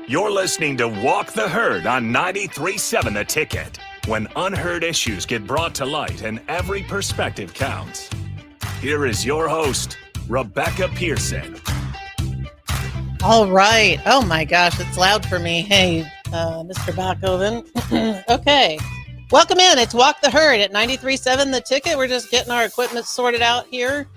You're listening to Walk the Herd on 93.7 The Ticket, when unheard issues get brought to light and every perspective counts. Here is your host, Rebecca Pearson. All right. Oh my gosh, it's loud for me. Hey, Mr. Backoven. Okay. Welcome in. It's Walk the Herd at 93.7 The Ticket. We're just getting our equipment sorted out here.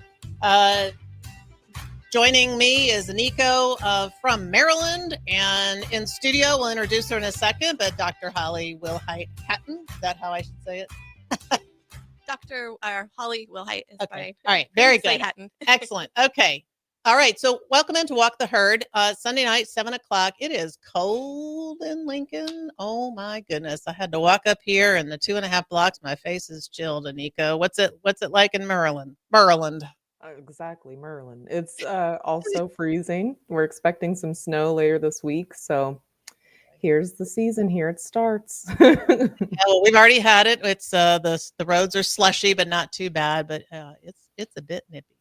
Joining me is Aniko from Maryland, and in studio, we'll introduce her in a second, but Dr. Holly Wilhite Hatton. Is that how I should say it? Dr. Holly Wilhite is okay. All right. Very good. Hatton. Excellent. Okay. All right. So welcome into Walk the Herd. Sunday night, 7 o'clock. It is cold in Lincoln. Oh my goodness. I had to walk up here and the 2.5 blocks. My face is chilled, Aniko. What's it like in Maryland? Exactly, Maryland. It's also freezing. We're expecting some snow later this week. So here's the season. Here it starts. Well, we've already had it. It's the roads are slushy, but not too bad. But it's a bit nippy.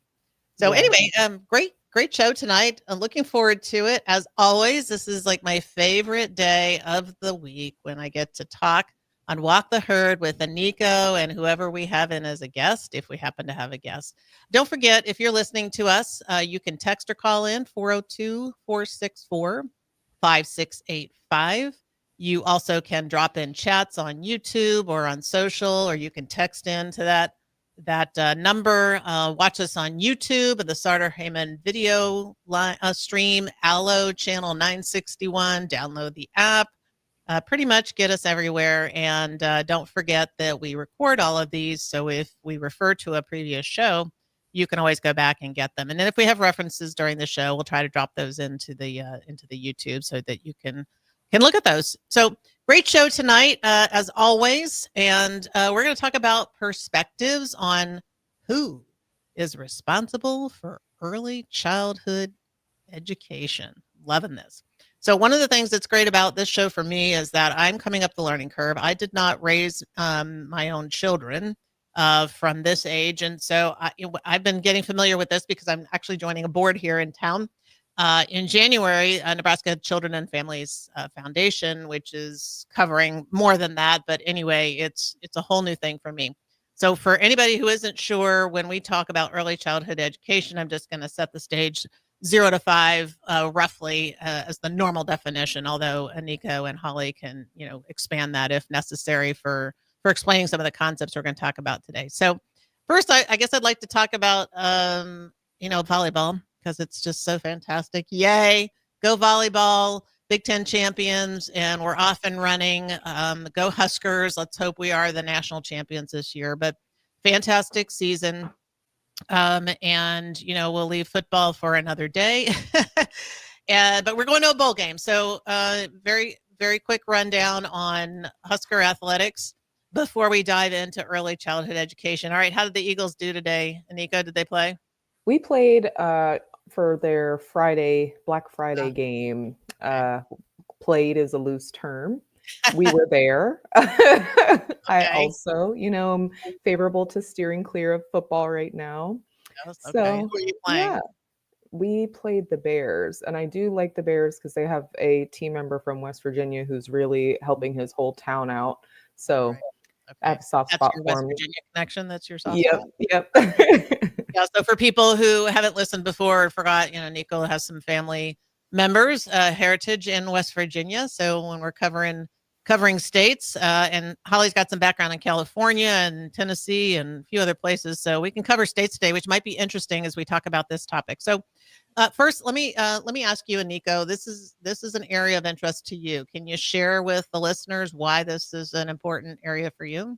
So anyway, great show tonight. I'm looking forward to it. As always, this is like my favorite day of the week when I get to talk on Walk the Herd with Aniko and whoever we have in as a guest, if we happen to have a guest. Don't forget, if you're listening to us, you can text or call in 402-464-5685. You also can drop in chats on YouTube or on social, or you can text into that number. Watch us on YouTube and the Sartor Heyman video stream, Allo channel 961. Download the app. Pretty much get us everywhere. And don't forget that we record all of these. So if we refer to a previous show, you can always go back and get them. And then if we have references during the show, we'll try to drop those into the YouTube so that you can look at those. So great show tonight, as always. And we're going to talk about perspectives on who is responsible for early childhood education. Loving this. So one of the things that's great about this show for me is that I'm coming up the learning curve. I did not raise my own children from this age. And so I've been getting familiar with this because I'm actually joining a board here in town. In January, Nebraska Children and Families Foundation, which is covering more than that. But anyway, it's a whole new thing for me. So for anybody who isn't sure, when we talk about early childhood education, I'm just going to set the stage 0 to 5, roughly, as the normal definition, although Aniko and Holly can, expand that if necessary for explaining some of the concepts we're going to talk about today. So first, I guess I'd like to talk about, volleyball, because it's just so fantastic. Yay, go volleyball, Big Ten champions, and we're off and running. Go Huskers. Let's hope we are the national champions this year, but fantastic season. And we'll leave football for another day, but we're going to a bowl game. So, very, very quick rundown on Husker athletics before we dive into early childhood education. All right. How did the Eagles do today? Aniko, did they play? We played, for their Black Friday game. Played is a loose term. We were there. Okay. I also, am favorable to steering clear of football right now. Okay. So, who are you playing? Yeah, we played the Bears, and I do like the Bears because they have a team member from West Virginia who's really helping his whole town out. So right. Okay. I have a soft spot for West him. Virginia connection. That's your soft spot. Yep. Yeah. So for people who haven't listened before or forgot, Nico has some family members, heritage in West Virginia. So when we're covering states, and Holly's got some background in California and Tennessee and a few other places, so we can cover states today, which might be interesting as we talk about this topic. So first, let me ask you, Aniko, this is an area of interest to you. Can you share with the listeners why this is an important area for you?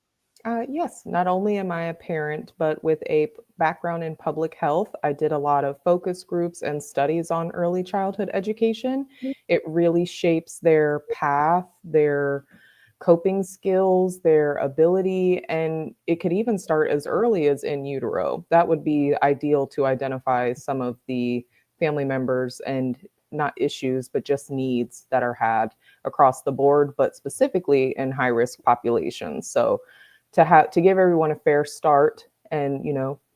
Yes, not only am I a parent, but with a background in public health, I did a lot of focus groups and studies on early childhood education. It really shapes their path, their coping skills, their ability, and it could even start as early as in utero. That would be ideal to identify some of the family members and not issues, but just needs that are had across the board, but specifically in high-risk populations. So to give everyone a fair start and,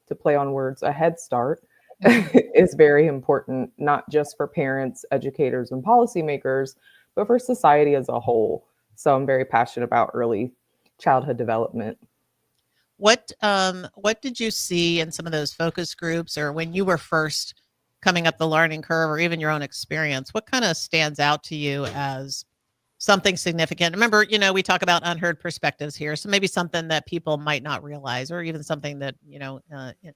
to play on words, a head start is very important, not just for parents, educators, and policymakers, but for society as a whole. So I'm very passionate about early childhood development. What did you see in some of those focus groups, or when you were first coming up the learning curve, or even your own experience? What kind of stands out to you as something significant? Remember, we talk about unheard perspectives here, so maybe something that people might not realize, or even something that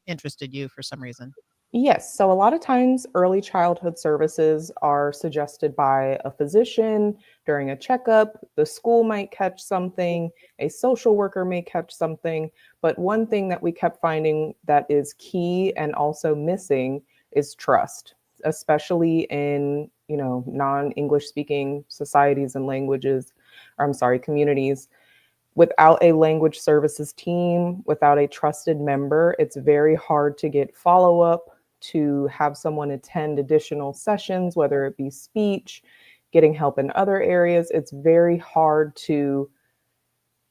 interested you for some reason. Yes. So a lot of times early childhood services are suggested by a physician during a checkup. The school might catch something, a social worker may catch something. But one thing that we kept finding that is key and also missing is trust, especially in, non-English speaking societies and languages, or I'm sorry, communities. Without a language services team, without a trusted member, it's very hard to get follow-up, to have someone attend additional sessions, whether it be speech, getting help in other areas. It's very hard to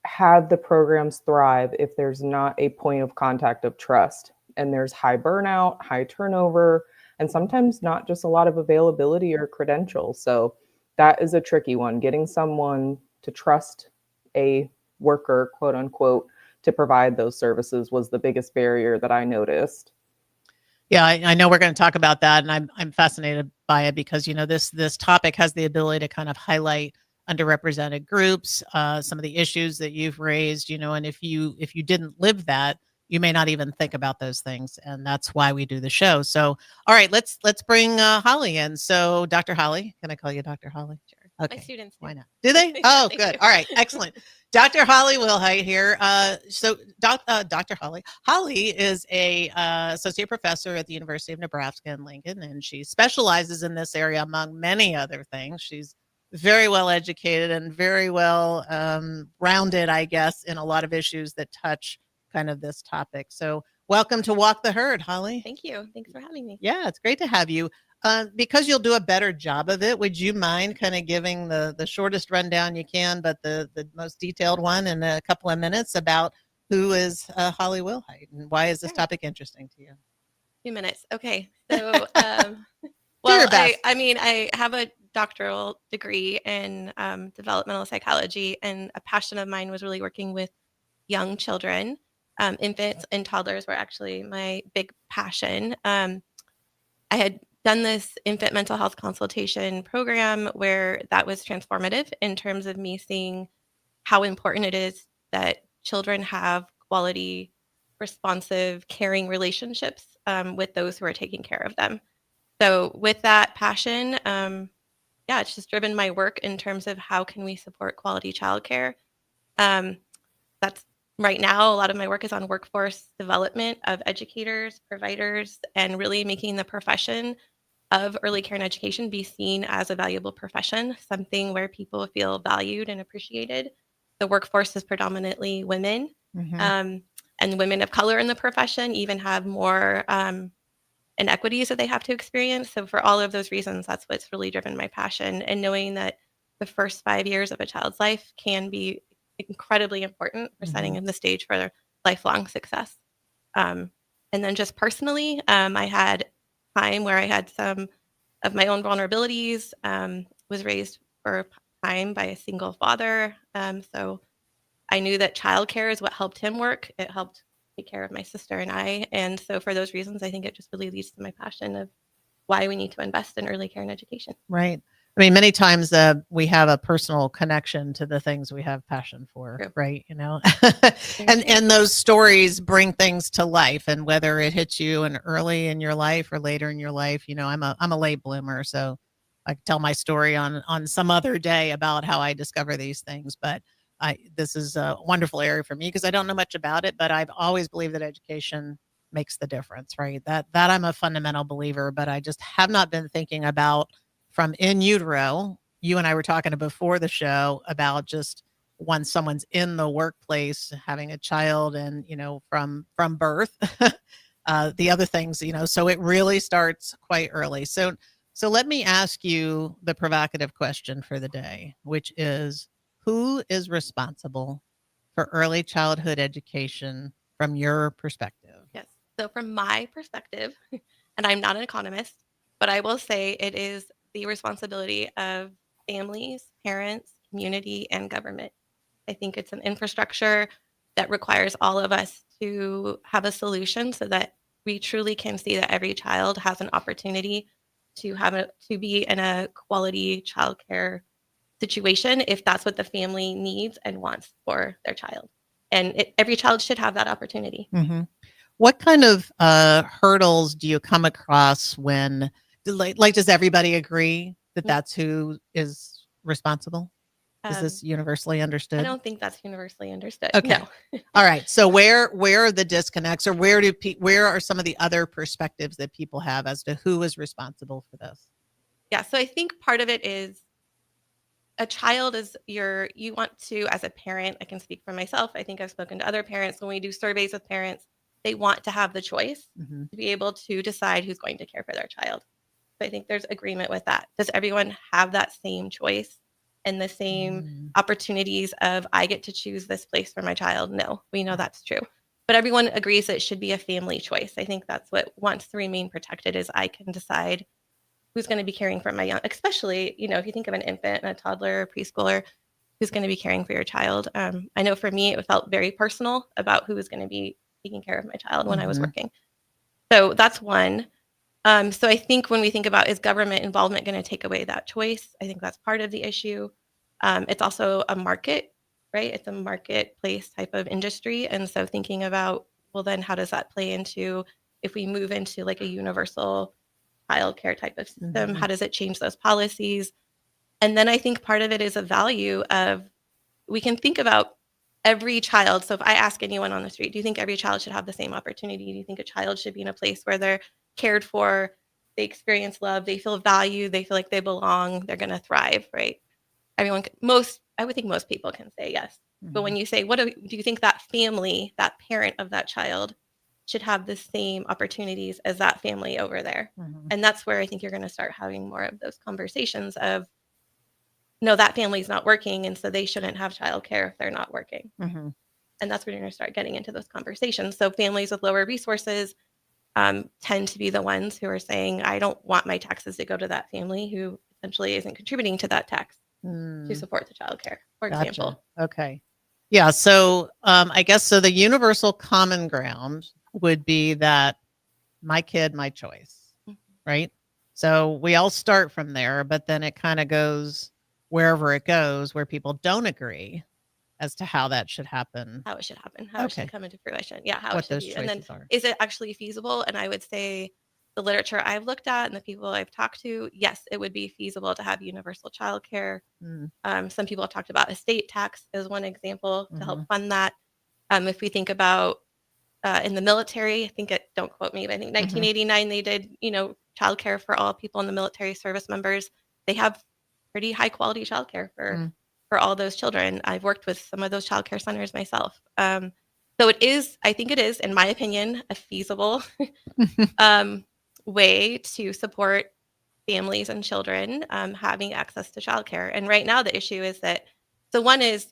have the programs thrive if there's not a point of contact of trust. And there's high burnout, high turnover, and sometimes not just a lot of availability or credentials. So that is a tricky one, getting someone to trust a worker, quote unquote, to provide those services was the biggest barrier that I noticed. Yeah, I know we're going to talk about that, and I'm fascinated by it because this topic has the ability to kind of highlight underrepresented groups, some of the issues that you've raised, and if you didn't live that, you may not even think about those things, and that's why we do the show. So, all right, let's bring Holly in. So, Dr. Holly, can I call you Dr. Holly? Sure. Okay. My students Why not? Do they? Yeah, Oh, they good. do. All right, excellent. Dr. Holly Wilhite here. Dr. Holly. Holly is a associate professor at the University of Nebraska in Lincoln, and she specializes in this area among many other things. She's very well educated and very well rounded, I guess, in a lot of issues that touch kind of this topic. So welcome to Walk the Herd, Holly. Thank you. Thanks for having me. Yeah, it's great to have you. Because you'll do a better job of it, would you mind kind of giving the shortest rundown you can, but the most detailed one in a couple of minutes about who is Holly Wilhite and why is this Sure. topic interesting to you? Few minutes. Okay. So, your best. I have a doctoral degree in developmental psychology, and a passion of mine was really working with young children. Infants and toddlers were actually my big passion. I had done this infant mental health consultation program where that was transformative in terms of me seeing how important it is that children have quality, responsive, caring relationships with those who are taking care of them. So with that passion, it's just driven my work in terms of how can we support quality childcare. That's right now, a lot of my work is on workforce development of educators, providers, and really making the profession of early care and education be seen as a valuable profession, something where people feel valued and appreciated. The workforce is predominantly women, and women of color in the profession even have more inequities that they have to experience. So for all of those reasons, that's what's really driven my passion. And knowing that the first 5 years of a child's life can be incredibly important for setting in the stage for their lifelong success. And then just personally, I had time where I had some of my own vulnerabilities, was raised for a time by a single father. So I knew that childcare is what helped him work. It helped take care of my sister and I. And so for those reasons, I think it just really leads to my passion of why we need to invest in early care and education. Right. I mean, many times we have a personal connection to the things we have passion for, True. right? And those stories bring things to life. And whether it hits you early in your life or later in your life, I'm a late bloomer, so I can tell my story on some other day about how I discover these things. But this is a wonderful area for me because I don't know much about it, but I've always believed that education makes the difference, right? That I'm a fundamental believer, but I just have not been thinking about from in utero. You and I were talking before the show about just once someone's in the workplace, having a child, and from birth, the other things, so it really starts quite early. So let me ask you the provocative question for the day, which is, who is responsible for early childhood education from your perspective? Yes. So from my perspective, and I'm not an economist, but I will say it is the responsibility of families, parents, community, and government. I think it's an infrastructure that requires all of us to have a solution so that we truly can see that every child has an opportunity to be in a quality childcare situation if that's what the family needs and wants for their child. And every child should have that opportunity. Mm-hmm. What kind of hurdles do you come across when, like, does everybody agree that that's who is responsible? Is this universally I understood? don't think that's universally understood. Okay. No. All right. So where are the disconnects, or where are some of the other perspectives that people have as to who is responsible for this? Yeah. So I think part of it is a child is you want to, as a parent, I can speak for myself. I think I've spoken to other parents when we do surveys with parents, they want to have the choice Mm-hmm. to be able to decide who's going to care for their child. So I think there's agreement with that. Does everyone have that same choice and the same opportunities of I get to choose this place for my child? No, we know that's true. But everyone agrees that it should be a family choice. I think that's what wants to remain protected is I can decide who's going to be caring for my young, especially, if you think of an infant and a toddler or preschooler, who's going to be caring for your child. I know for me, it felt very personal about who was going to be taking care of my child when I was working. So that's one. So I think when we think about is government involvement going to take away that choice, I think that's part of the issue. It's also a market, right? It's a marketplace type of industry. And so thinking about, well, then how does that play into if we move into like a universal childcare type of system? How does it change those policies? And then I think part of it is a value of we can think about every child. So if I ask anyone on the street, do you think every child should have the same opportunity? Do you think a child should be in a place where they're cared for, they experience love, they feel valued, they feel like they belong, they're going to thrive, right? I would think most people can say yes. But when you say, do you think that family, that parent of that child should have the same opportunities as that family over there? And that's where I think you're going to start having more of those conversations of, no, that family's not working, and so they shouldn't have childcare if they're not working. And that's where you're going to start getting into those conversations. So families with lower resources tend to be the ones who are saying, I don't want my taxes to go to that family who essentially isn't contributing to that tax to support the childcare, for example. Okay. Yeah. So I guess so the universal common ground would be that my kid, my choice, right? So we all start from there, but then it kind of goes wherever it goes where people don't agree as to how that should happen. How it should happen, how it should come into fruition. Yeah, how What it should those be. And then choices are. is it actually feasible? And I would say the literature I've looked at and the people I've talked to, yes, it would be feasible to have universal childcare. Some people have talked about estate tax as one example to help fund that. If we think about in the military, I think don't quote me, but I think 1989 they did, childcare for all people in the military service members. They have pretty high quality childcare for all those children. I've worked with some of those childcare centers myself. So I think it is, in my opinion, a feasible way to support families and children having access to childcare. And right now the issue is that, so one is,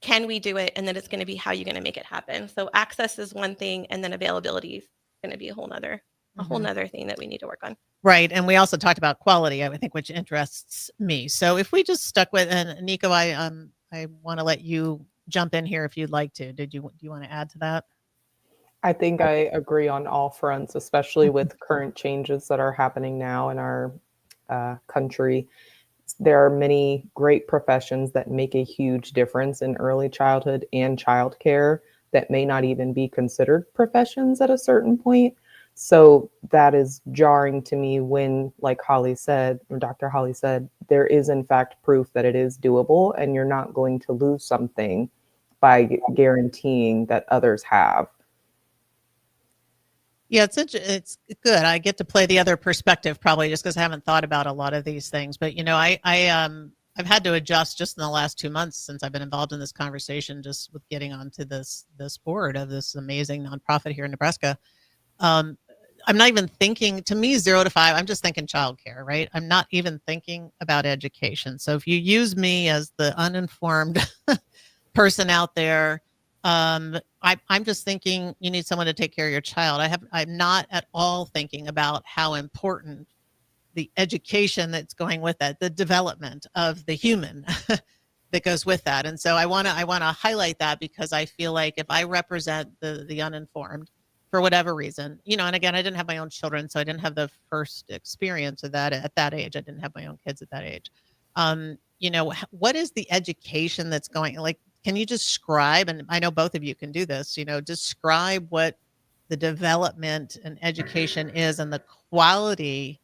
can we do it? And then it's going to be how you're going to make it happen. So access is one thing, and then availability is going to be a whole nother thing that we need to work on. Right. And we also talked about quality, I think, which interests me. So if we just stuck with, and Aniko, I want to let you jump in here if you'd like to. Do you want to add to that? I think I agree on all fronts, especially with current changes that are happening now in our country. There are many great professions that make a huge difference in early childhood and childcare that may not even be considered professions at a certain point. So that is jarring to me when, like Holly said, or Dr. Holly said, there is in fact proof that it is doable, and you're not going to lose something by guaranteeing that others have. Yeah, it's good. I get to play the other perspective probably just because I haven't thought about a lot of these things. But I've had to adjust just in the last 2 months since I've been involved in this conversation, just with getting onto this board of this amazing nonprofit here in Nebraska. I'm not even thinking, to me, 0 to 5, I'm just thinking childcare, right? I'm not even thinking about education. So if you use me as the uninformed person out there, I'm just thinking you need someone to take care of your child. I'm not at all thinking about how important the education that's going with that, the development of the human that goes with that. And so I want to highlight that, because I feel like if I represent the uninformed for whatever reason, and again, I didn't have my own children, so I didn't have the first experience of that at that age. I didn't have my own kids at that age. What is the education that's going, like, can you describe, and I know both of you can do this, describe what the development and education is and the quality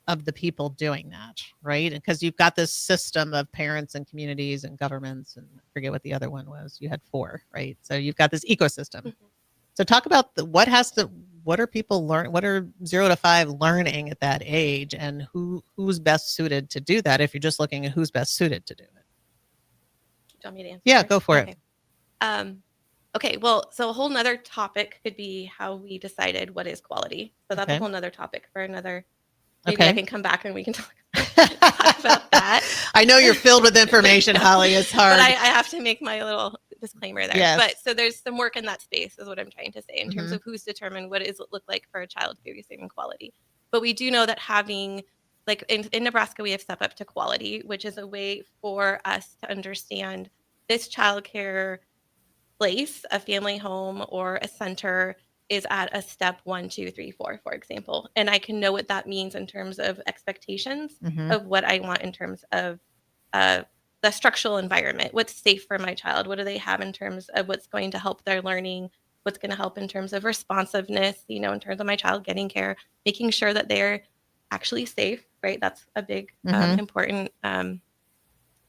of the people doing that, right? Because you've got this system of parents and communities and governments, and I forget what the other one was. You had 4, right? So you've got this ecosystem. Mm-hmm. So talk about what are people learn? What are 0 to 5 learning at that age, and who's best suited to do that? If you're just looking at who's best suited to do it. Do you want me to answer? Yeah, go for it. Okay, well, so a whole nother topic could be how we decided what is quality. So that's a whole nother topic for another. Maybe I can come back and we can talk about that. I know you're filled with information, Holly. It's hard. But I have to make my little disclaimer there. Yes. But so there's some work in that space is what I'm trying to say in terms of who's determined what does it look like for a child to be receiving quality. But we do know that having, like in Nebraska, we have Step Up to Quality, which is a way for us to understand this childcare place, a family home or a center, is at a step 1, 2, 3, 4, for example. And I can know what that means in terms of expectations of what I want in terms of the structural environment. What's safe for my child? What do they have in terms of what's going to help their learning? What's going to help in terms of responsiveness, in terms of my child getting care, making sure that they're actually safe, right? That's a big, important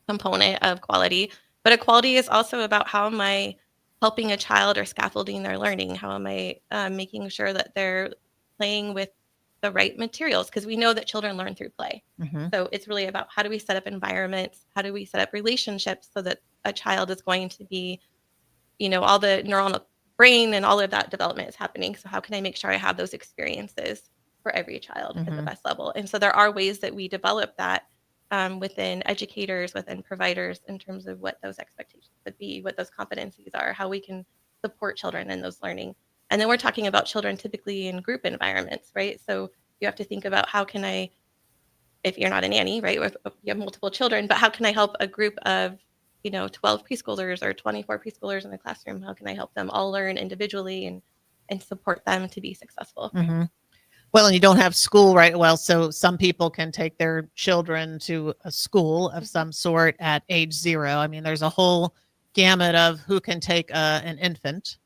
component of quality. But equality is also about how am I helping a child or scaffolding their learning? How am I making sure that they're playing with the right materials? Because we know that children learn through play. So it's really about how do we set up environments? How do we set up relationships so that a child is going to be, all the neuronal brain and all of that development is happening. So how can I make sure I have those experiences for every child at the best level? And so there are ways that we develop that within educators, within providers, in terms of what those expectations would be, what those competencies are, how we can support children in those learning. And then we're talking about children typically in group environments, right? So you have to think about how can I, if you're not a nanny, right, or if you have multiple children, but how can I help a group of, 12 preschoolers or 24 preschoolers in the classroom? How can I help them all learn individually and support them to be successful? Well, and you don't have school, right? Well, so some people can take their children to a school of some sort at age 0. I mean, there's a whole gamut of who can take an infant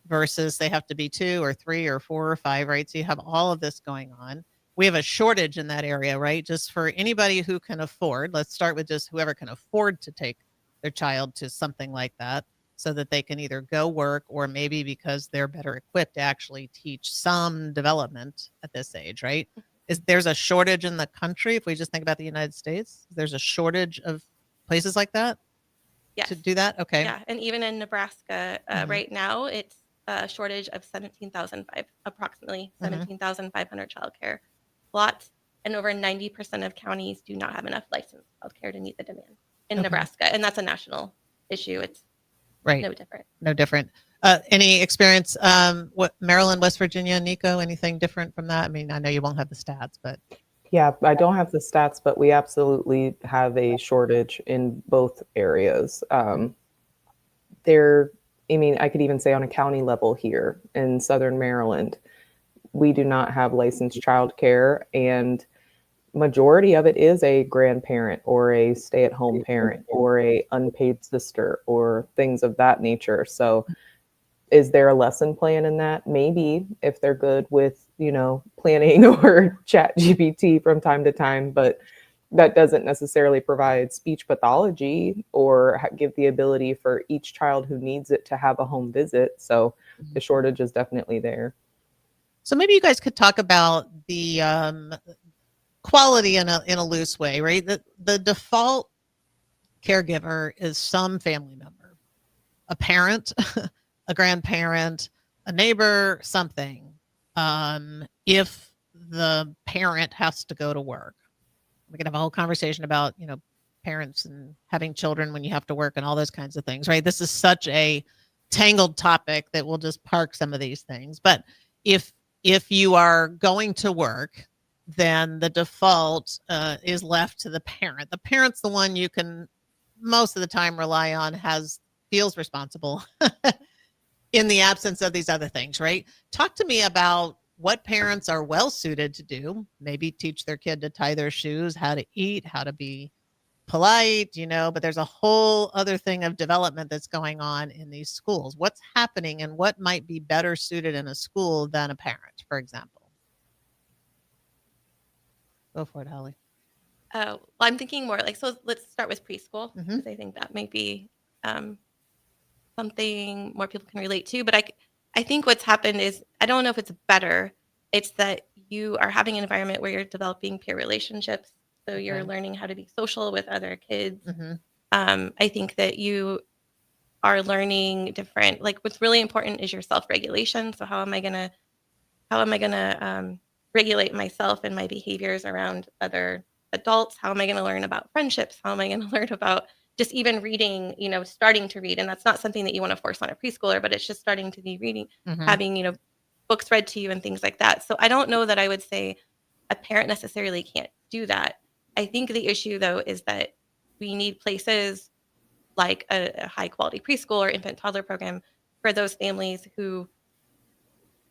versus they have to be 2 or 3 or 4 or 5, right? So you have all of this going on. We have a shortage in that area, right? Just for anybody who can afford, let's start with just whoever can afford to take their child to something like that, so that they can either go work or maybe because they're better equipped to actually teach some development at this age, right? There's a shortage in the country. If we just think about the United States, there's a shortage of places like that to do that. Okay. Yeah. And even in Nebraska right now, it's a shortage of approximately 17,500 childcare lots. And over 90% of counties do not have enough licensed childcare to meet the demand in Nebraska. And that's a national issue. It's no different. Any experience, what Maryland, West Virginia, Aniko, anything different from that? I mean, I know you won't have the stats, but. Yeah, I don't have the stats, but we absolutely have a shortage in both areas. I could even say on a county level here in Southern Maryland, we do not have licensed childcare, and majority of it is a grandparent or a stay-at-home parent or a unpaid sister or things of that nature. So is there a lesson plan in that? Maybe, if they're good with, planning or chat GPT from time to time, but that doesn't necessarily provide speech pathology or give the ability for each child who needs it to have a home visit. So the shortage is definitely there. So maybe you guys could talk about the quality in a loose way, right? The default caregiver is some family member, a parent, a grandparent, a neighbor, something. If the parent has to go to work, we can have a whole conversation about, parents and having children when you have to work and all those kinds of things, right? This is such a tangled topic that we'll just park some of these things. But if you are going to work then the default is left to the parent. The parent's the one you can most of the time rely on, feels responsible in the absence of these other things, right? Talk to me about what parents are well suited to do. Maybe teach their kid to tie their shoes, how to eat, how to be polite, but there's a whole other thing of development that's going on in these schools. What's happening and what might be better suited in a school than a parent, for example? Go for it, Holly. Well, I'm thinking more so let's start with preschool, Mhm. because I think that might be something more people can relate to. But I think what's happened is, I don't know if it's better. It's that you are having an environment where you're developing peer relationships. So you're Okay. learning how to be social with other kids. Mhm. I think that you are learning different, what's really important is your self-regulation. So how am I gonna regulate myself and my behaviors around other adults? How am I going to learn about friendships? How am I going to learn about just even reading, starting to read? And that's not something that you want to force on a preschooler, but it's just starting to be reading, Mhm. having, books read to you and things like that. So I don't know that I would say a parent necessarily can't do that. I think the issue, though, is that we need places like a high quality preschool or infant toddler program for those families who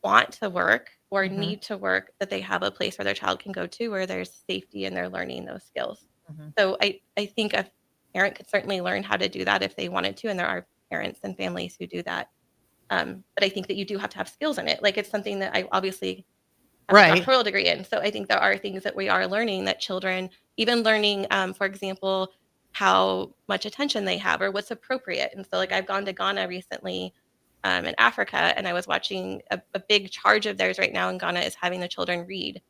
want to work or Mhm. need to work, that they have a place where their child can go to where there's safety and they're learning those skills. Mhm. So I think a parent could certainly learn how to do that if they wanted to, and there are parents and families who do that. But I think that you do have to have skills in it. It's something that I obviously have a Right. doctoral degree in. So I think there are things that we are learning, that children, even learning, for example, how much attention they have or what's appropriate. And so I've gone to Ghana recently, in Africa, and I was watching a big charge of theirs right now in Ghana is having the children read.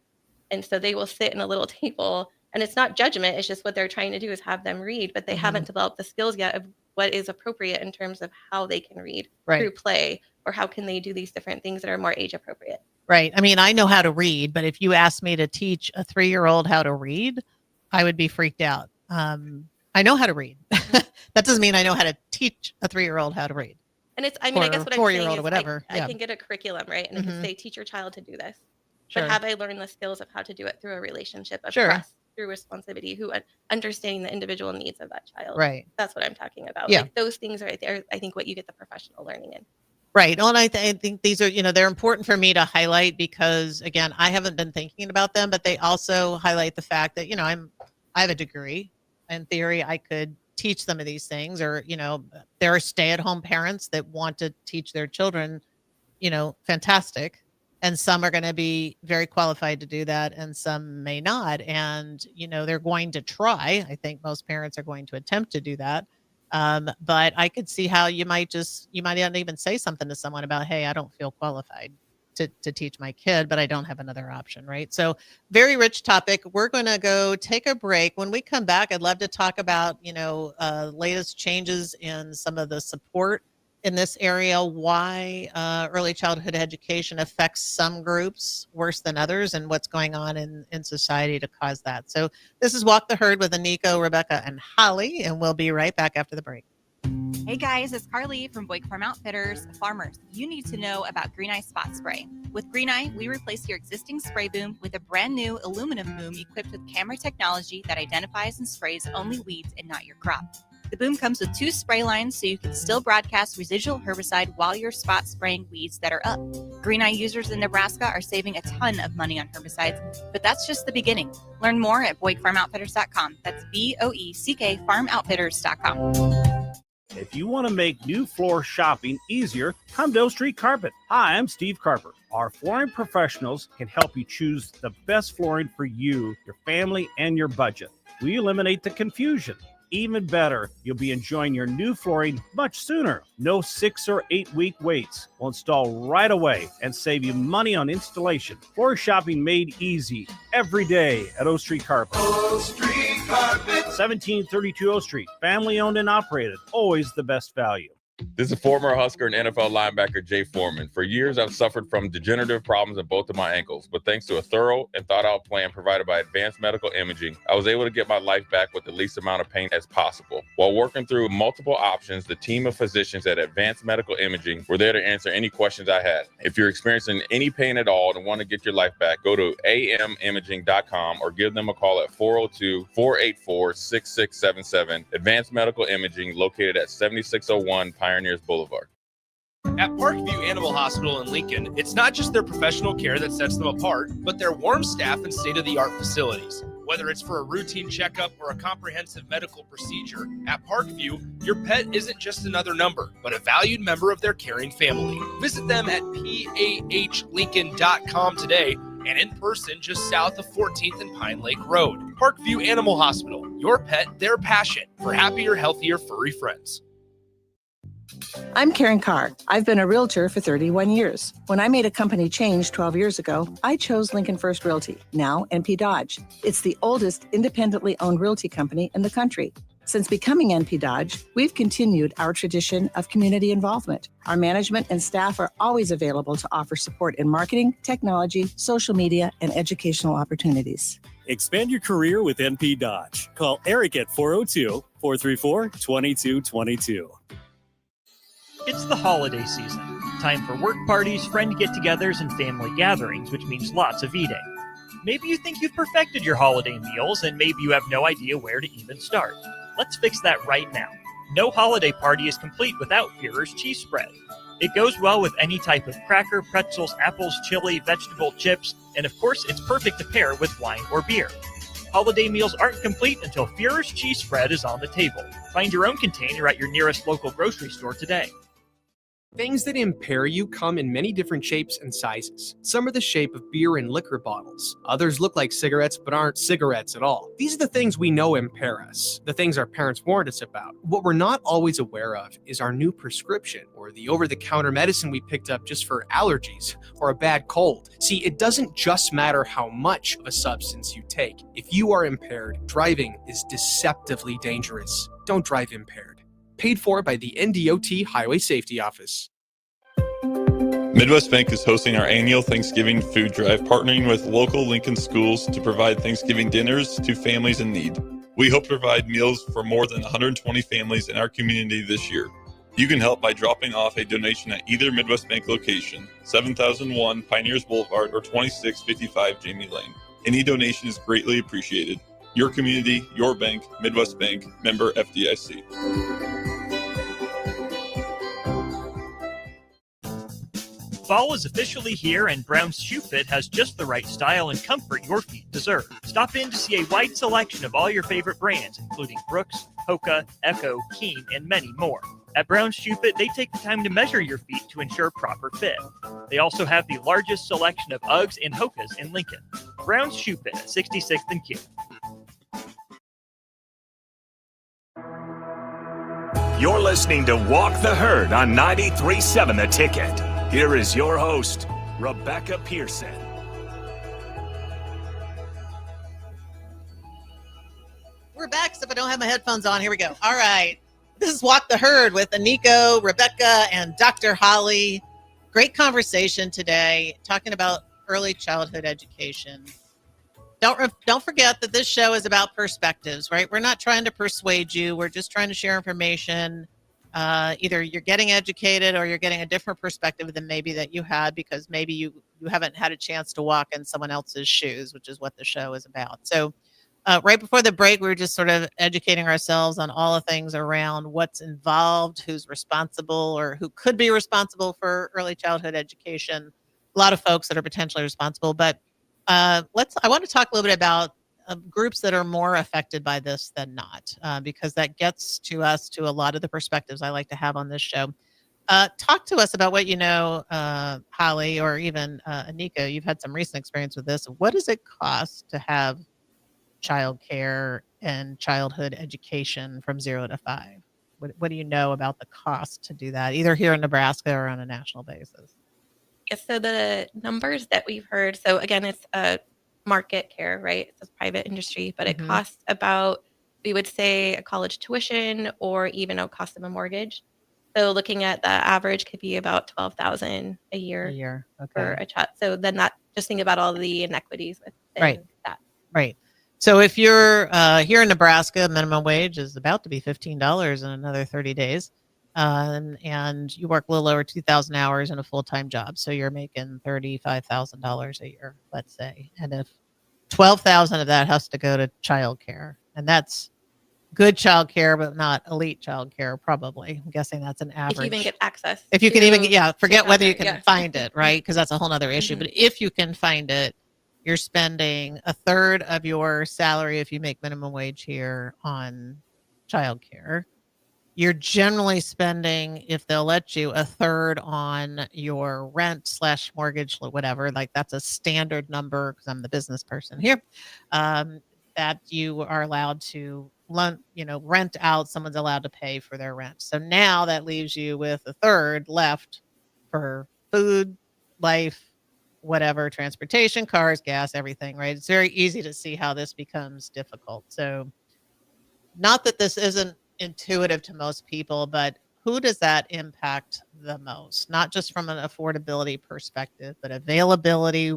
And so they will sit in a little table, and it's not judgment. It's just what they're trying to do is have them read, but they Mhm. haven't developed the skills yet of what is appropriate in terms of how they can read Right. through play, or how can they do these different things that are more age appropriate. Right. I mean, I know how to read, but if you asked me to teach a 3-year-old how to read, I would be freaked out. I know how to read. That doesn't mean I know how to teach a 3-year-old how to read. And I guess what I'm saying 4-year-old is or whatever. I Yeah. can get a curriculum, right? And I Mhm. can say, teach your child to do this. Sure. But have I learned the skills of how to do it through a relationship of Sure. trust, through responsibility, understanding the individual needs of that child? Right. That's what I'm talking about. Yeah. Those things are I think what you get the professional learning in. Right. Well, and I think these are, they're important for me to highlight because, again, I haven't been thinking about them, but they also highlight the fact that, I have a degree. In theory, I could teach some of these things, or, there are stay-at-home parents that want to teach their children, fantastic. And some are going to be very qualified to do that, and some may not. And, they're going to try. I think most parents are going to attempt to do that. But I could see how you might not even say something to someone about, hey, I don't feel qualified to teach my kid, but I don't have another option, right? So very rich topic. We're going to go take a break. When we come back, I'd love to talk about, latest changes in some of the support in this area, why early childhood education affects some groups worse than others, and what's going on in society to cause that. So this is Walk the Herd with Aniko, Rebecca, and Holly, and we'll be right back after the break. Hey guys, it's Carly from Boyd Farm Outfitters. Farmers, you need to know about Green Eye Spot Spray. With Green Eye, we replace your existing spray boom with a brand new aluminum boom equipped with camera technology that identifies and sprays only weeds and not your crop. The boom comes with 2 spray lines so you can still broadcast residual herbicide while you're spot spraying weeds that are up. Green Eye users in Nebraska are saving a ton of money on herbicides, but that's just the beginning. Learn more at BoydFarmOutfitters.com. That's BOECK FarmOutfitters.com. If you want to make new floor shopping easier, come to O Street Carpet. Hi, I'm Steve Carper. Our flooring professionals can help you choose the best flooring for you, your family, and your budget. We eliminate the confusion. Even better, you'll be enjoying your new flooring much sooner. No 6 or 8 week waits. We'll install right away and save you money on installation. Floor shopping made easy every day at O Street Carpet. O Street Carpet. 1732 O Street. Family owned and operated. Always the best value. This is former Husker and NFL linebacker Jay Foreman. For years, I've suffered from degenerative problems in both of my ankles, but thanks to a thorough and thought-out plan provided by Advanced Medical Imaging, I was able to get my life back with the least amount of pain as possible. While working through multiple options, the team of physicians at Advanced Medical Imaging were there to answer any questions I had. If you're experiencing any pain at all and want to get your life back, go to amimaging.com or give them a call at 402-484-6677. Advanced Medical Imaging, located at 7601 Pioneers Boulevard. At Parkview Animal Hospital in Lincoln, it's not just their professional care that sets them apart, but their warm staff and state-of-the-art facilities. Whether it's for a routine checkup or a comprehensive medical procedure, at Parkview, your pet isn't just another number, but a valued member of their caring family. Visit them at pahlincoln.com today and in person just south of 14th and Pine Lake Road. Parkview Animal Hospital, your pet, their passion, for happier, healthier, furry friends. I'm Karen Carr. I've been a realtor for 31 years. When I made a company change 12 years ago, I chose Lincoln First Realty, now NP Dodge. It's the oldest independently owned realty company in the country. Since becoming NP Dodge, we've continued our tradition of community involvement. Our management and staff are always available to offer support in marketing, technology, social media, and educational opportunities. Expand your career with NP Dodge. Call Eric at 402-434-2222. It's the holiday season. Time for work parties, friend get-togethers, and family gatherings, which means lots of eating. Maybe you think you've perfected your holiday meals, and maybe you have no idea where to even start. Let's fix that right now. No holiday party is complete without Führer's cheese spread. It goes well with any type of cracker, pretzels, apples, chili, vegetable chips, and of course, it's perfect to pair with wine or beer. Holiday meals aren't complete until Führer's cheese spread is on the table. Find your own container at your nearest local grocery store today. Things that impair you come in many different shapes and sizes. Some are the shape of beer and liquor bottles. Others look like cigarettes but aren't cigarettes at all. These are the things we know impair us, the things our parents warned us about. What we're not always aware of is our new prescription, or the over-the-counter medicine we picked up just for allergies or a bad cold. See, it doesn't just matter how much of a substance you take. If you are impaired, driving is deceptively dangerous. Don't drive impaired. Paid for by the NDOT Highway Safety Office. Midwest Bank is hosting our annual Thanksgiving food drive, partnering with local Lincoln schools to provide Thanksgiving dinners to families in need. We hope to provide meals for more than 120 families in our community this year. You can help by dropping off a donation at either Midwest Bank location, 7001 Pioneers Boulevard or 2655 Jamie Lane. Any donation is greatly appreciated. Your community, your bank, Midwest Bank, member FDIC. Fall is officially here, and Brown's Shoe Fit has just the right style and comfort your feet deserve. Stop in to see a wide selection of all your favorite brands, including Brooks, Hoka, Echo, Keen, and many more. At Brown's Shoe Fit, they take the time to measure your feet to ensure proper fit. They also have the largest selection of Uggs and Hokas in Lincoln. Brown's Shoe Fit at 66th and Q. You're listening to Walk the Herd on 93.7 The Ticket. Here is your host, Rebecca Pearson. We're back, so if I don't have my headphones on, here we go. All right. This is Walk the Herd with Aniko, Rebecca, and Dr. Holly. Great conversation today, talking about early childhood education. Don't forget that this show is about perspectives, right? We're not trying to persuade you. We're just trying to share information. Either you're getting educated or you're getting a different perspective than maybe that you had, because maybe you haven't had a chance to walk in someone else's shoes, which is what the show is about. So right before the break, we were just sort of educating ourselves on all the things around what's involved, who's responsible or who could be responsible for early childhood education. A lot of folks that are potentially responsible, but I want to talk a little bit about groups that are more affected by this than not, because that gets to us to a lot of the perspectives I like to have on this show. Talk to us about what you know, Holly, or even Aniko. You've had some recent experience with this. What does it cost to have child care and childhood education from 0 to 5? What do you know about the cost to do that, either here in Nebraska or on a national basis? Yes, so the numbers that we've heard, so again, it's a market care, right? It's a private industry, but it costs about, we would say, a college tuition or even a cost of a mortgage. So looking at the average could be about $12,000 a year for Okay. a child. So then that, just think about all the inequities within Right. that. Right. So if you're here in Nebraska, minimum wage is about to be $15 in another 30 days. And you work a little over 2,000 hours in a full-time job. So you're making $35,000 a year, let's say. And if 12,000 of that has to go to childcare, and that's good childcare, but not elite childcare, probably. I'm guessing that's an average. If you even get access. If you can even, forget whether you childcare, can find it, right? Because that's a whole other issue. But if you can find it, you're spending a third of your salary if you make minimum wage here on childcare. You're generally spending, if they'll let you, a third on your rent / mortgage, whatever. Like that's a standard number because I'm the business person here. That you are allowed to rent out. Someone's allowed to pay for their rent. So now that leaves you with a third left for food, life, whatever, transportation, cars, gas, everything, right? It's very easy to see how this becomes difficult. So not that this isn't intuitive to most people, but who does that impact the most? Not just from an affordability perspective, but availability.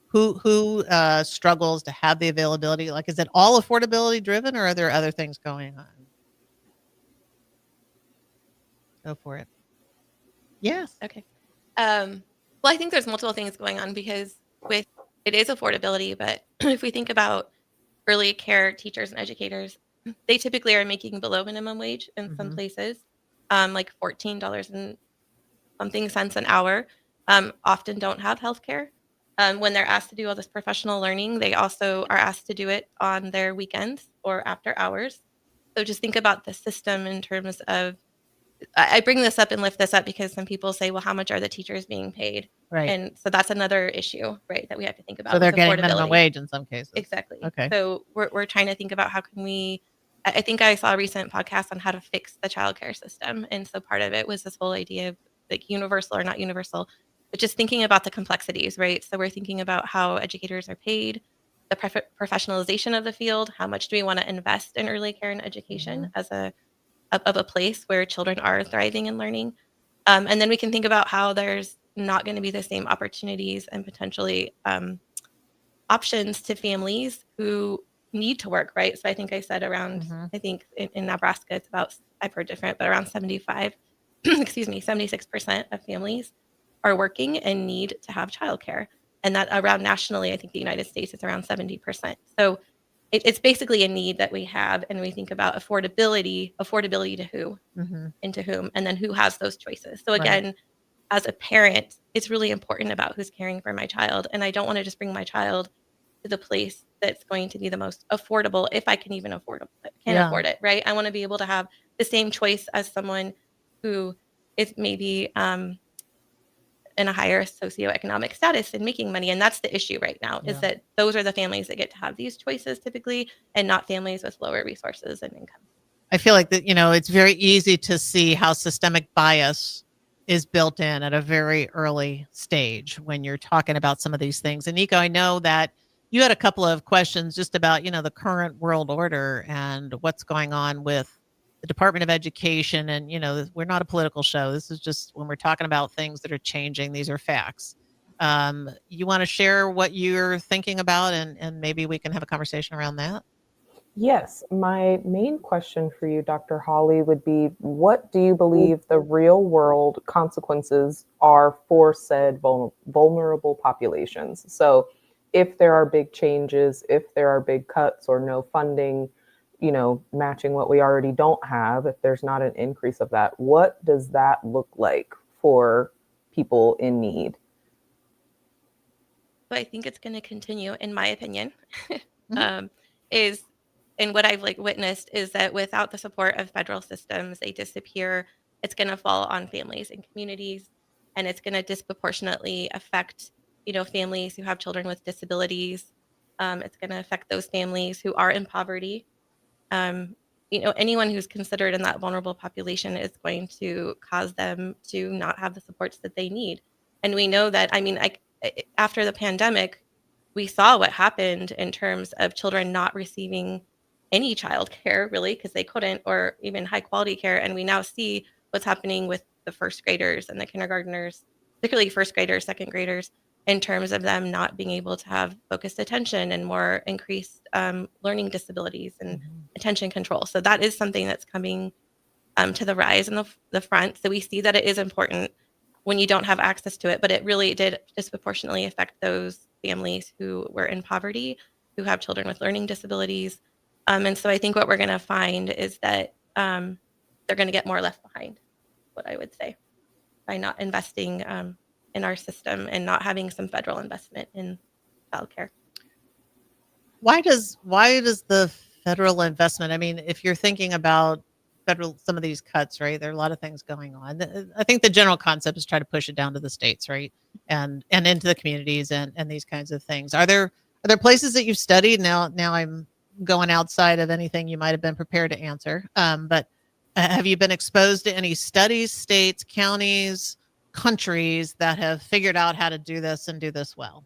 Who struggles to have the availability? Like, is it all affordability driven, or are there other things going on? Go for it. Yes. Okay. Well, I think there's multiple things going on because it is affordability, but if we think about early care teachers and educators, they typically are making below minimum wage in some places, like $14 and something cents an hour, often don't have healthcare. When they're asked to do all this professional learning, they also are asked to do it on their weekends or after hours. So just think about the system in terms of, I bring this up and lift this up because some people say, well, how much are the teachers being paid? Right. And so that's another issue, right, that we have to think about. So they're getting minimum wage in some cases. Exactly. Okay. So we're trying to think about how can we, I think I saw a recent podcast on how to fix the childcare system. And so part of it was this whole idea of like universal or not universal, but just thinking about the complexities, right? So we're thinking about how educators are paid, the professionalization of the field, how much do we want to invest in early care and education as a place where children are thriving and learning. And then we can think about how there's not going to be the same opportunities and potentially options to families who need to work, right? So I think I said around, I think in Nebraska, it's about, I've heard different, but around 76% of families are working and need to have childcare. And that around nationally, I think the United States is around 70%. So it's basically a need that we have. And we think about affordability to who and to whom, and then who has those choices. So again, as a parent, it's really important about who's caring for my child. And I don't want to just bring my child to the place that's going to be the most affordable, if I can even afford it, right? I want to be able to have the same choice as someone who is maybe in a higher socioeconomic status and making money. And that's the issue right now, is that those are the families that get to have these choices typically, and not families with lower resources and income. I feel like that, it's very easy to see how systemic bias is built in at a very early stage when you're talking about some of these things. And Aniko, I know that you had a couple of questions just about, the current world order and what's going on with the Department of Education. And, we're not a political show. This is just when we're talking about things that are changing. These are facts. You want to share what you're thinking about, and maybe we can have a conversation around that? Yes. My main question for you, Dr. Hawley, would be, what do you believe the real world consequences are for said vulnerable populations? So if there are big changes, if there are big cuts or no funding, matching what we already don't have, if there's not an increase of that, what does that look like for people in need? So I think it's going to continue, in my opinion, and what I've witnessed is that without the support of federal systems, they disappear. It's going to fall on families and communities, and it's going to disproportionately affect, families who have children with disabilities. It's going to affect those families who are in poverty. Anyone who's considered in that vulnerable population is going to cause them to not have the supports that they need. And we know that, after the pandemic, we saw what happened in terms of children not receiving any child care, really, because they couldn't, or even high quality care. And we now see what's happening with the first graders and the kindergartners, particularly first graders, second graders, in terms of them not being able to have focused attention and more increased learning disabilities and attention control. So that is something that's coming to the rise in the front. So we see that it is important when you don't have access to it, but it really did disproportionately affect those families who were in poverty, who have children with learning disabilities. And so I think what we're going to find is that they're going to get more left behind, what I would say, by not investing in our system and not having some federal investment in childcare. Why does the federal investment, I mean, if you're thinking about some of these cuts, right, there are a lot of things going on. I think the general concept is try to push it down to the states, right, and into the communities and these kinds of things. Are there places that you've studied? Now I'm going outside of anything you might have been prepared to answer, but have you been exposed to any studies, states, counties, countries that have figured out how to do this and do this well?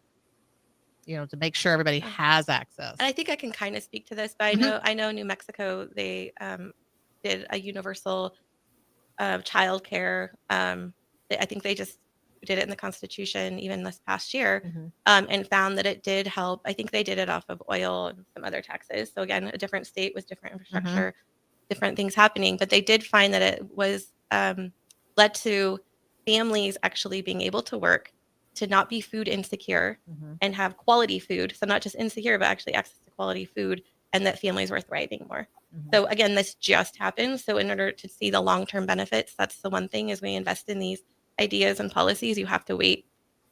To make sure everybody has access. And I think I can kind of speak to this, but I know New Mexico, they did a universal child care. I think they just did it in the Constitution even this past year, and found that it did help. I think they did it off of oil and some other taxes. So again, a different state with different infrastructure, different things happening. But they did find that it was led to families actually being able to work, to not be food insecure and have quality food. So not just insecure, but actually access to quality food, and that families were thriving more. So again, this just happened. So in order to see the long-term benefits, that's the one thing, is we invest in these ideas and policies. You have to wait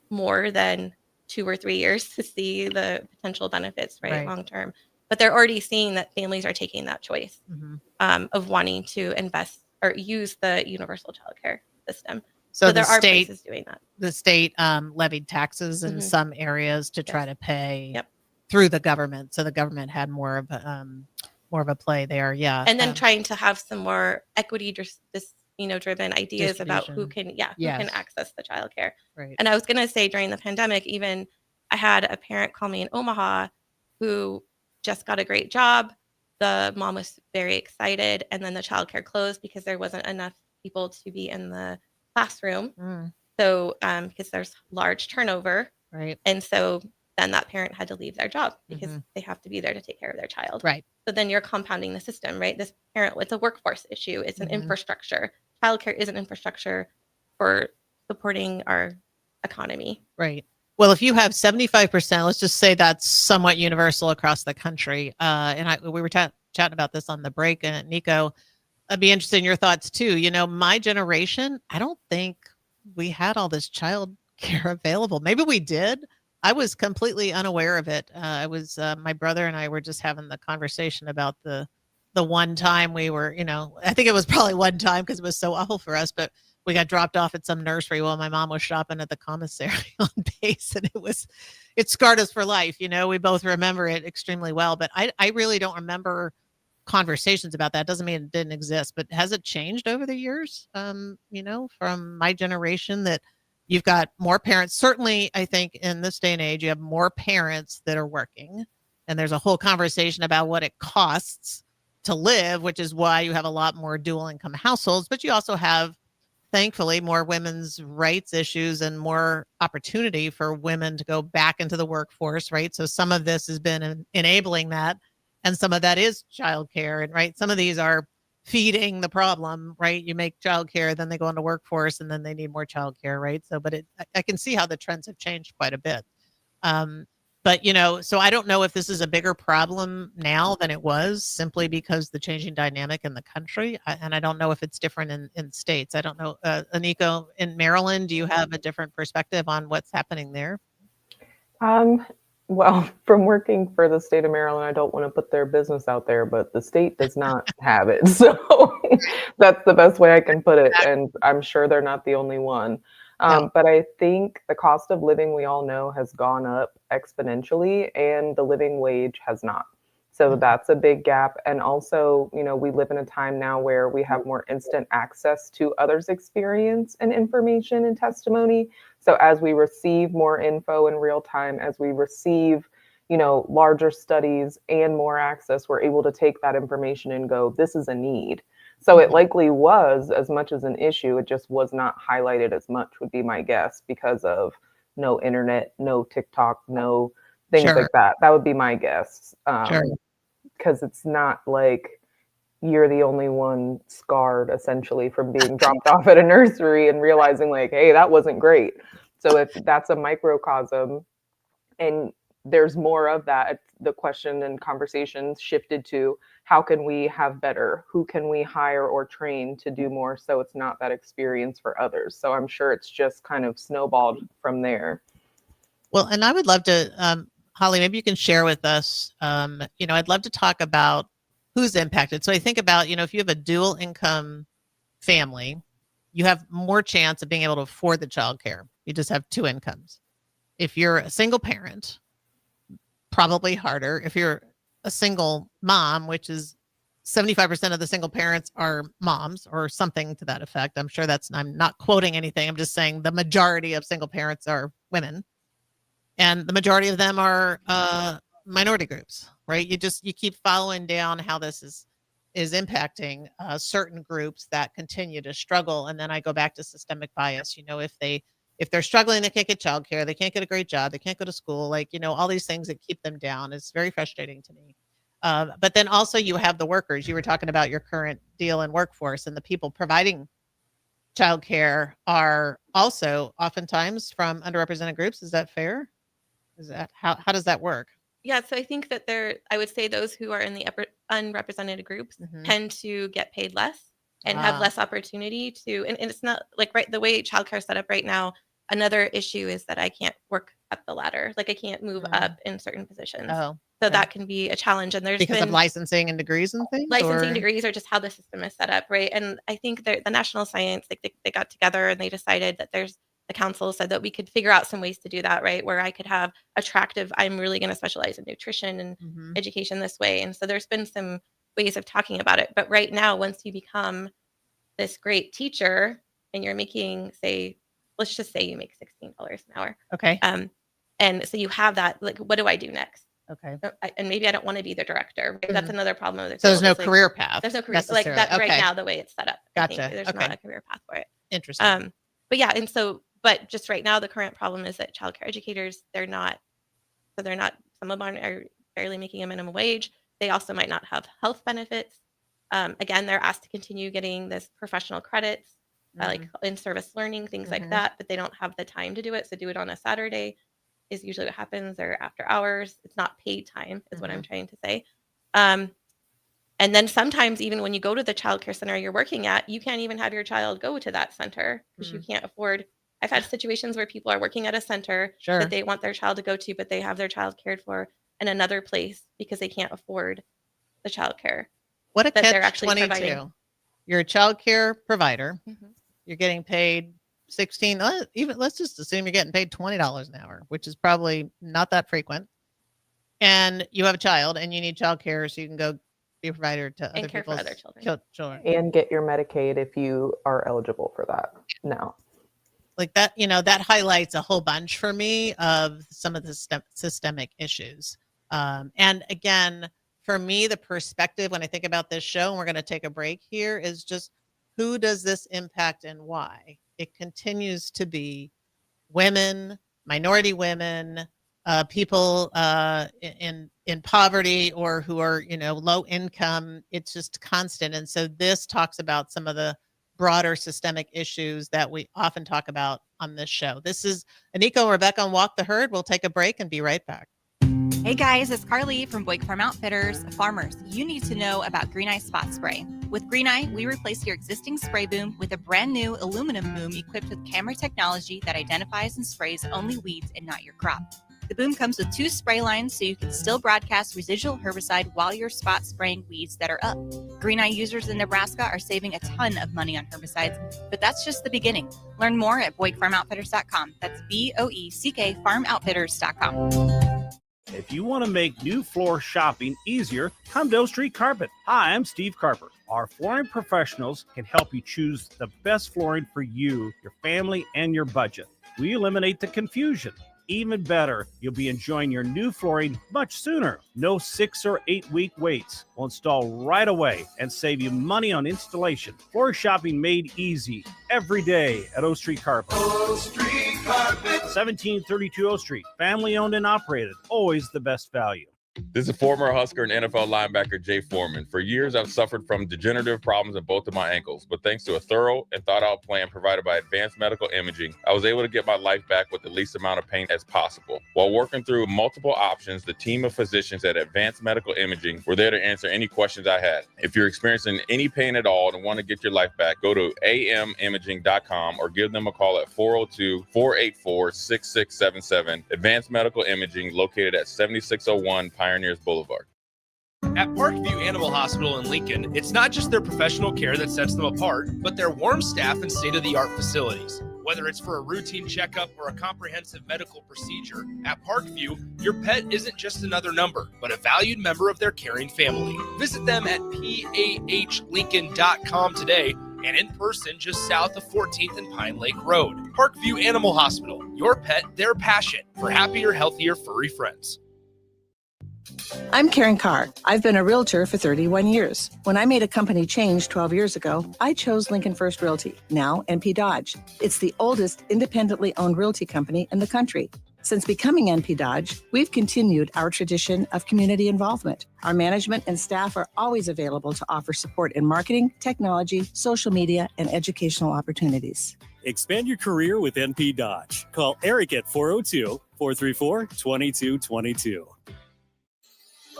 more than 2 or 3 years to see the potential benefits, right. Long-term. But they're already seeing that families are taking that choice of wanting to invest or use the universal child care system. So there are places doing that. The state levied taxes in some areas to try to pay through the government. So the government had more of a play there. Yeah. And then trying to have some more equity, driven ideas about who can access the childcare. Right. And I was going to say, during the pandemic, even I had a parent call me in Omaha who just got a great job. The mom was very excited, and then the childcare closed because there wasn't enough people to be in the classroom. So because there's large turnover, right, and so then that parent had to leave their job because they have to be there to take care of their child, right. So then you're compounding the system, right? This parent, it's a workforce issue, it's an infrastructure. Childcare is an infrastructure for supporting our economy, right. Well, if you have 75%, let's just say that's somewhat universal across the country, and we were chatting about this on the break, and Aniko, I'd be interested in your thoughts too. My generation, I don't think we had all this child care available. Maybe we did. I was completely unaware of it. My brother and I were just having the conversation about the one time we were, I think it was probably one time because it was so awful for us, but we got dropped off at some nursery while my mom was shopping at the commissary on base, and it scarred us for life. We both remember it extremely well, but I really don't remember conversations about that. Doesn't mean it didn't exist, but has it changed over the years? From my generation, that you've got more parents. Certainly, I think in this day and age, you have more parents that are working, and there's a whole conversation about what it costs to live, which is why you have a lot more dual income households, but you also have, thankfully, more women's rights issues and more opportunity for women to go back into the workforce, right? So some of this has been enabling that, and some of that is childcare, and right, some of these are feeding the problem, right? You make childcare, then they go into workforce, and then they need more childcare, right? So, but I can see how the trends have changed quite a bit. But so I don't know if this is a bigger problem now than it was, simply because the changing dynamic in the country, and I don't know if it's different in states. I don't know, Aniko, in Maryland, do you have a different perspective on what's happening there? Well, from working for the state of Maryland, I don't want to put their business out there, but the state does not have it. So that's the best way I can put it. And I'm sure they're not the only one. But I think the cost of living, we all know, has gone up exponentially, and the living wage has not. So that's a big gap. And also, we live in a time now where we have more instant access to others' experience and information and testimony. So as we receive more info in real time, as we receive, larger studies and more access, we're able to take that information and go, this is a need. So it likely was as much as an issue. It just was not highlighted as much, would be my guess, because of no internet, no TikTok, no things Sure. like that. That would be my guess. Sure. Because it's not like you're the only one scarred essentially from being dropped off at a nursery and realizing like, hey, that wasn't great. So if that's a microcosm and there's more of that, the question and conversations shifted to how can we have better? Who can we hire or train to do more so it's not that experience for others? So I'm sure it's just kind of snowballed from there. Well, and I would love to, Holly, maybe you can share with us, I'd love to talk about who's impacted. So I think about, if you have a dual income family, you have more chance of being able to afford the childcare. You just have two incomes. If you're a single parent, probably harder. If you're a single mom, which is 75% of the single parents are moms or something to that effect. I'm sure I'm not quoting anything. I'm just saying the majority of single parents are women. And the majority of them are minority groups, right? You keep following down how this is impacting certain groups that continue to struggle. And then I go back to systemic bias. If they're struggling, they can't get childcare, they can't get a great job, they can't go to school, all these things that keep them down. It's very frustrating to me. But then also you have the workers. You were talking about your current deal in workforce, and the people providing childcare are also oftentimes from underrepresented groups. Is that fair? Is that how does that work? Yeah, so I think that I would say those who are in the unrepresented groups tend to get paid less and have less opportunity to, and it's not like the way childcare is set up right now. Another issue is that I can't work up the ladder. Like I can't move up in certain positions. Oh, so okay. that can be a challenge. And there's because of licensing and degrees and things? Licensing or? degrees or just how the system is set up, right? And I think that the national science, they got together and they decided that the council said that we could figure out some ways to do that, right? Where I could have I'm really going to specialize in nutrition and education this way. And so there's been some ways of talking about it. But right now, once you become this great teacher and you're making, let's just say you make $16 an hour. Okay. And so you have that, like, what do I do next? Okay. And maybe I don't want to be the director. Right? That's another problem with it. So there's no career path. There's no career like that right now, the way it's set up. Gotcha. There's not a career path for it. Interesting. But yeah, but just right now, the current problem is that childcare educators, some of them are barely making a minimum wage. They also might not have health benefits. Again, they're asked to continue getting this professional credits, like in-service learning, things like that, but they don't have the time to do it. So do it on a Saturday is usually what happens, or after hours. It's not paid time is what I'm trying to say. And then sometimes even when you go to the childcare center you're working at, you can't even have your child go to that center because you can't afford. I've had situations where people are working at a center that they want their child to go to, but they have their child cared for in another place because they can't afford the childcare. What a that catch they're actually 22. providing. You're a childcare provider. You're getting paid $16. Even let's just assume you're getting paid $20 an hour, which is probably not that frequent. And you have a child, and you need childcare, so you can go be a provider to other care for people's other children. And get your Medicaid if you are eligible for that now. Like that, that highlights a whole bunch for me of some of the systemic issues. And again, for me, the perspective when I think about this show, and we're going to take a break here, is just who does this impact and why? It continues to be women, minority women, people in poverty or who are, low income. It's just constant. And so this talks about some of the broader systemic issues that we often talk about on this show. This is Aniko and Rebecca on Walk the Herd. We'll take a break and be right back. Hey guys, it's Carly from Boyd Farm Outfitters. Farmers, you need to know about Greeneye Spot Spray. With Greeneye, we replace your existing spray boom with a brand new aluminum boom equipped with camera technology that identifies and sprays only weeds and not your crop. The boom comes with 2 spray lines so you can still broadcast residual herbicide while you're spot spraying weeds that are up. Greeneye users in Nebraska are saving a ton of money on herbicides, but that's just the beginning. Learn more at BoydFarmOutfitters.com. That's BOECK FarmOutfitters.com. If you want to make new floor shopping easier, come to Oak Street Carpet. Hi, I'm Steve Carper. Our flooring professionals can help you choose the best flooring for you, your family, and your budget. We eliminate the confusion. even better, you'll be enjoying your new flooring much sooner. No 6 or 8 week waits. We'll install right away and save you money on installation. Floor shopping made easy every day at O Street Carpet. O Street Carpet. 1732 O Street. Family owned and operated. Always the best value. This is former Husker and NFL linebacker Jay Foreman. For years, I've suffered from degenerative problems in both of my ankles, but thanks to a thorough and thought-out plan provided by Advanced Medical Imaging, I was able to get my life back with the least amount of pain as possible. While working through multiple options, the team of physicians at Advanced Medical Imaging were there to answer any questions I had. If you're experiencing any pain at all and want to get your life back, go to amimaging.com or give them a call at 402-484-6677. Advanced Medical Imaging, located at 7601 Pioneers Boulevard. At Parkview Animal Hospital in Lincoln, it's not just their professional care that sets them apart, but their warm staff and state-of-the-art facilities. Whether it's for a routine checkup or a comprehensive medical procedure, at Parkview, your pet isn't just another number, but a valued member of their caring family. Visit them at pahlincoln.com today and in person just south of 14th and Pine Lake Road. Parkview Animal Hospital, your pet, their passion for happier, healthier, furry friends. I'm Karen Carr. I've been a realtor for 31 years. When I made a company change 12 years ago, I chose Lincoln First Realty, now NP Dodge. It's the oldest independently owned realty company in the country. Since becoming NP Dodge, we've continued our tradition of community involvement. Our management and staff are always available to offer support in marketing, technology, social media, and educational opportunities. Expand your career with NP Dodge. Call Eric at 402-434-2222.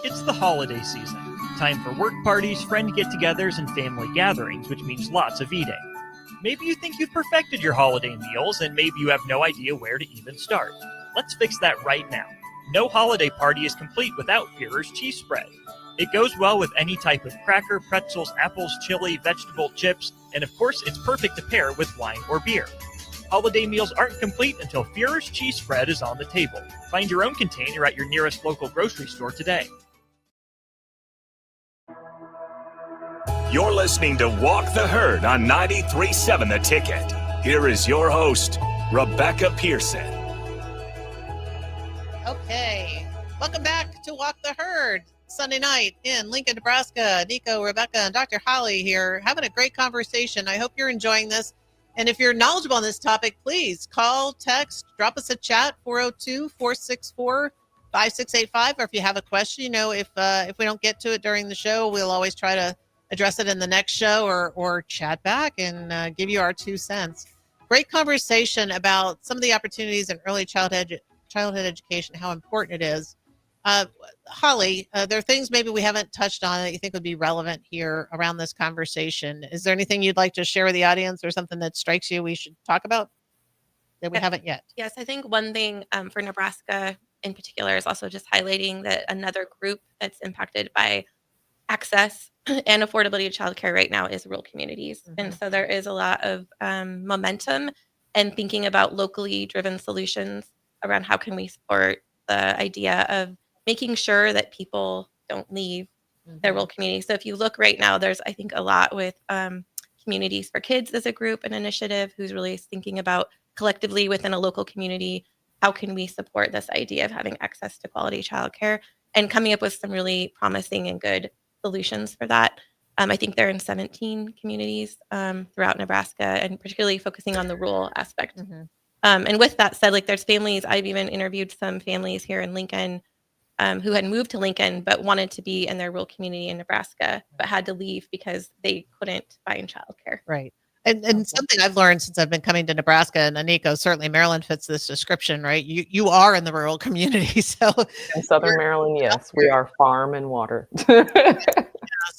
It's the holiday season. Time for work parties, friend get-togethers, and family gatherings, which means lots of eating. Maybe you think you've perfected your holiday meals, and maybe you have no idea where to even start. Let's fix that right now. No holiday party is complete without Führer's cheese spread. It goes well with any type of cracker, pretzels, apples, chili, vegetable, chips, and of course, it's perfect to pair with wine or beer. Holiday meals aren't complete until Führer's cheese spread is on the table. Find your own container at your nearest local grocery store today. You're listening to Walk the Herd on 93.7 The Ticket. Here is your host, Rebecca Pearson. Okay, welcome back to Walk the Herd. Sunday night in Lincoln, Nebraska. Aniko, Rebecca, and Dr. Holly here having a great conversation. I hope you're enjoying this. And if you're knowledgeable on this topic, please call, text, drop us a chat, 402-464-5685. Or if you have a question, you know, if we don't get to it during the show, we'll always try to address it in the next show or chat back and give you our 2 cents. Great conversation about some of the opportunities in early childhood education, how important it is. Holly, there are things maybe we haven't touched on that you think would be relevant here around this conversation. Is there anything you'd like to share with the audience or something that strikes you we should talk about that we haven't yet? Yes, I think one thing for Nebraska in particular is also just highlighting that another group that's impacted by access and affordability of childcare right now is rural communities. Mm-hmm. And so there is a lot of momentum and thinking about locally driven solutions around how can we support the idea of making sure that people don't leave their rural community. So if you look right now, there's, I think, a lot with Communities for Kids as a group, an initiative who's really thinking about collectively within a local community, how can we support this idea of having access to quality childcare and coming up with some really promising and good solutions for that. I think they're in 17 communities throughout Nebraska and particularly focusing on the rural aspect. Mm-hmm. And with that said, like there's families, I've even interviewed some families here in Lincoln who had moved to Lincoln but wanted to be in their rural community in Nebraska, but had to leave because they couldn't find childcare. Right. And something I've learned since I've been coming to Nebraska, and Aniko, certainly Maryland fits this description, right? You are in the rural community. So in Southern Maryland, yes, we are farm and water.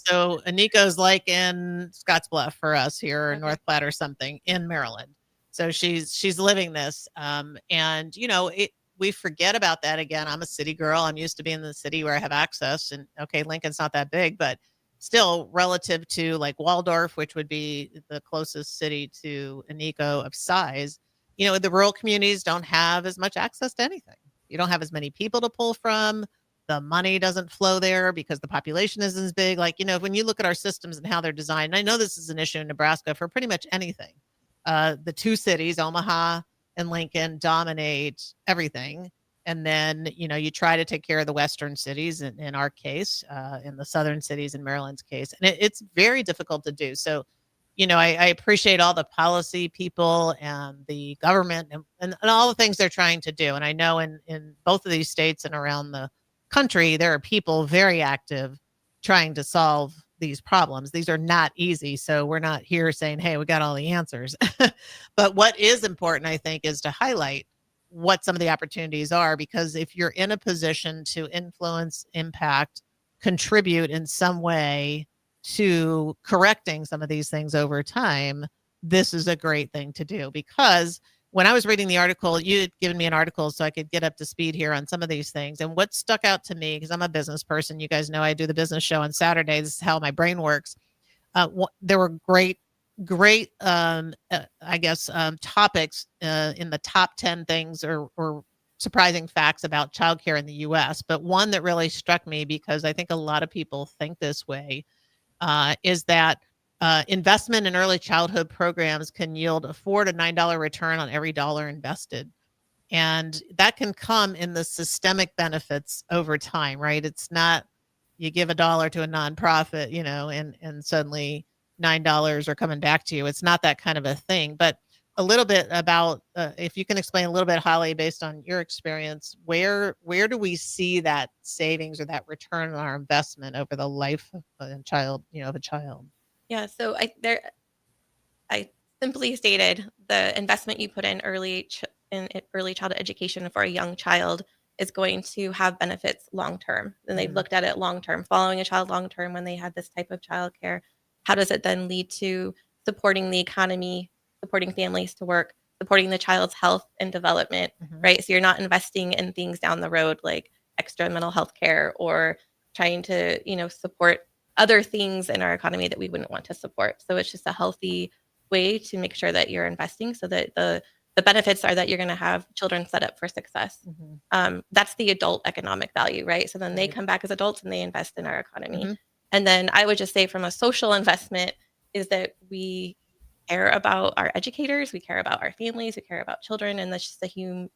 So Aniko's like in Scottsbluff for us here in North Platte or something in Maryland. So she's living this. And, you know, we forget about that again. I'm a city girl. I'm used to being in the city where I have access. And okay, Lincoln's not that big, but still relative to like Waldorf, which would be the closest city to Aniko of size, you know, the rural communities don't have as much access to anything. You don't have as many people to pull from. The money doesn't flow there because the population isn't as big. Like, you know, when you look at our systems and how they're designed, and I know this is an issue in Nebraska for pretty much anything. The 2 cities, Omaha and Lincoln dominate everything. And then, you try to take care of the Western cities in our case, in the Southern cities in Maryland's case. And it's very difficult to do. So, I appreciate all the policy people and the government and all the things they're trying to do. And I know in both of these states and around the country, there are people very active trying to solve these problems. These are not easy. So we're not here saying, hey, we got all the answers. But what is important, I think, is to highlight what some of the opportunities are, because if you're in a position to influence, impact, contribute in some way to correcting some of these things over time, this is a great thing to do. Because when I was reading the article, you had given me an article so I could get up to speed here on some of these things. And what stuck out to me, because I'm a business person, you guys know I do the business show on Saturday. This is how my brain works. There were great topics in the top 10 things or surprising facts about childcare in the U.S. But one that really struck me, because I think a lot of people think this way, is that investment in early childhood programs can yield a $4 to $9 return on every dollar invested. And that can come in the systemic benefits over time, right? It's not you give $1 to a nonprofit, and suddenly $9 are coming back to you. It's not that kind of a thing. But a little bit about, if you can explain a little bit, Holly, based on your experience, where do we see that savings or that return on our investment over the life of a child, of a child? Yeah, so I simply stated the investment you put in early childhood education for a young child is going to have benefits long term. And they've looked at it long term, following a child long term when they had this type of childcare. How does it then lead to supporting the economy, supporting families to work, supporting the child's health and development, right? So you're not investing in things down the road like extra mental health care or trying to, support other things in our economy that we wouldn't want to support. So it's just a healthy way to make sure that you're investing so that the benefits are that you're going to have children set up for success. That's the adult economic value, right? So then they come back as adults and they invest in our economy. And then I would just say from a social investment is that we care about our educators, we care about our families, we care about children, and that's just a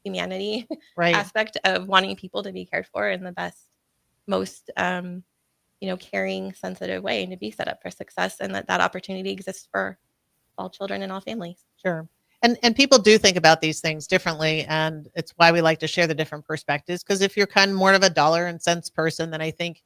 humanity aspect of wanting people to be cared for in the best, most caring, sensitive way and to be set up for success, and that opportunity exists for all children and all families. Sure. And people do think about these things differently, and it's why we like to share the different perspectives, because if you're kind of more of a dollar and cents person, then I think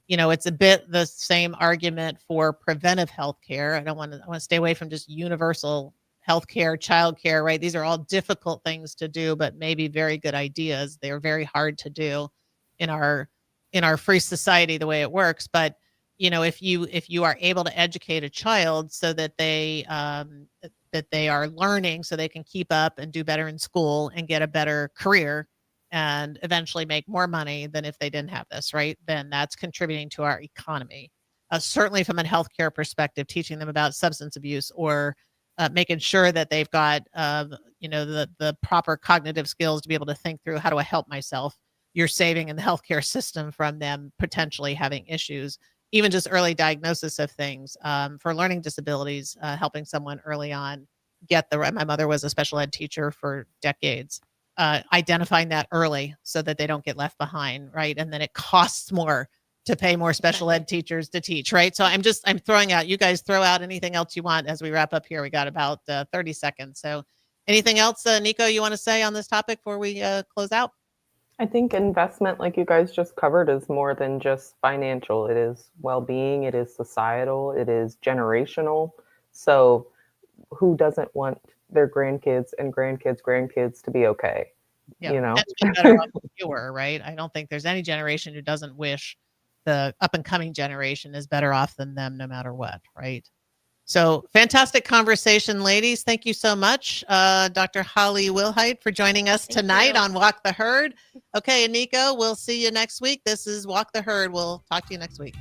it's a bit the same argument for preventive health care. I want to stay away from just universal health care, child care, right? These are all difficult things to do, but maybe very good ideas. They're very hard to do in our free society, the way it works. But, if you are able to educate a child so that they are learning so they can keep up and do better in school and get a better career, and eventually make more money than if they didn't have this, right? Then that's contributing to our economy. Certainly from a healthcare perspective, teaching them about substance abuse or making sure that they've got, the proper cognitive skills to be able to think through, how do I help myself? You're saving in the healthcare system from them potentially having issues, even just early diagnosis of things for learning disabilities, helping someone early on get my mother was a special ed teacher for decades. Identifying that early so that they don't get left behind, right? And then it costs more to pay more special ed teachers to teach, right? So I'm throwing out, you guys throw out anything else you want as we wrap up here. We got about 30 seconds. So anything else, Aniko, you want to say on this topic before we close out? I think investment, like you guys just covered, is more than just financial. It is well-being, it is societal, it is generational. So who doesn't want their grandkids and grandkids to be okay? And be better off than you were, right? I don't think there's any generation who doesn't wish the up and coming generation is better off than them, no matter what, right? So fantastic conversation, ladies. Thank you so much, Dr. Holly Wilhite, for joining us tonight on Walk the Herd. Okay, Aniko, we'll see you next week. This is Walk the Herd. We'll talk to you next week.